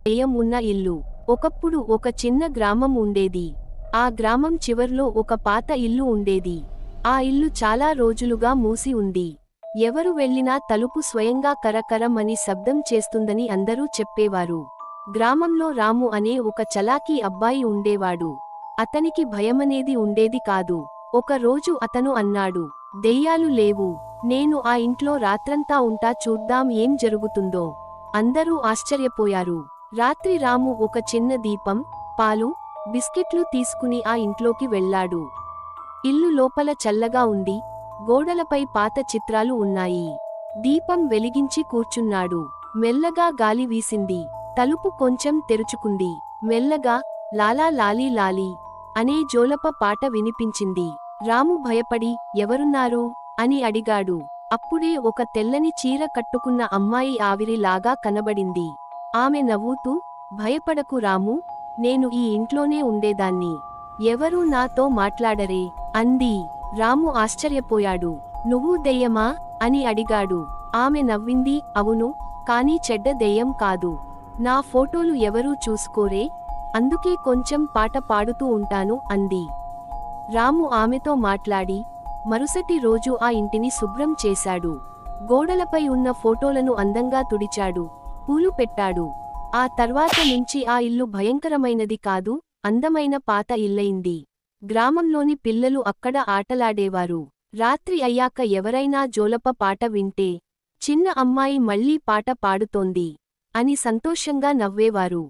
దెయ్యం ఉన్న ఇల్లు. ఒకప్పుడు ఒక చిన్న గ్రామం ఉండేది. ఆ గ్రామం చివర్లో ఒక పాత ఇల్లు ఉండేది. ఆ ఇల్లు చాలా రోజులుగా మూసి ఉంది. ఎవరు వెళ్ళినా తలుపు స్వయంగా కరకరమని శబ్దం చేస్తుందని అందరూ చెప్పేవారు. గ్రామంలో రాము అనే ఒక చలాకీ అబ్బాయి ఉండేవాడు. అతనికి భయమనేది ఉండేది కాదు. ఒక రోజు అతను అన్నాడు, దెయ్యాలు లేవు. నేను ఆ ఇంట్లో రాత్రంతా ఉంటా, చూద్దాం ఏం జరుగుతుందో. అందరూ ఆశ్చర్యపోయారు. రాత్రి రాము ఒక చిన్న దీపం, పాలు, బిస్కెట్లు తీసుకుని ఆ ఇంట్లోకి వెళ్ళాడు. ఇల్లు లోపల చల్లగా ఉంది. గోడలపై పాత చిత్రాలు ఉన్నాయి. దీపం వెలిగించి కూర్చున్నాడు. మెల్లగా గాలి వీసింది. తలుపు కొంచెం తెరుచుకుంది. మెల్లగా లాలా లాలీ లాలీ అనే జోలప పాట వినిపించింది. రాము భయపడి, ఎవరున్నారు అని అడిగాడు. అప్పుడే ఒక తెల్లని చీర కట్టుకున్న అమ్మాయి ఆవిరిలాగా కనబడింది. ఆమె నవ్వుతూ, భయపడకు రాము, నేను ఈ ఇంట్లోనే ఉండేదాన్ని. ఎవరూ నాతో మాట్లాడరే అంది. రాము ఆశ్చర్యపోయాడు. నువ్వు దెయ్యమా అని అడిగాడు. ఆమె నవ్వింది, అవును, కానీ చెడ్డ దెయ్యం కాదు. నా ఫోటోలు ఎవరూ చూసుకోరే, అందుకే కొంచెం పాట పాడుతూ ఉంటాను అంది. రాము ఆమెతో మాట్లాడి మరుసటి రోజు ఆ ఇంటిని శుభ్రం చేశాడు. గోడలపై ఉన్న ఫోటోలను అందంగా తుడిచాడు. పూలు పెట్టాడు. ఆ తర్వాత నుంచి ఆ ఇల్లు భయంకరమైనది కాదు, అందమైన పాత ఇల్లయింది. గ్రామంలోని పిల్లలు అక్కడ ఆటలాడేవారు. రాత్రి అయ్యాక ఎవరైనా జోలప పాట వింటే, చిన్న అమ్మాయి మళ్ళీ పాట పాడుతోంది అని సంతోషంగా నవ్వేవారు.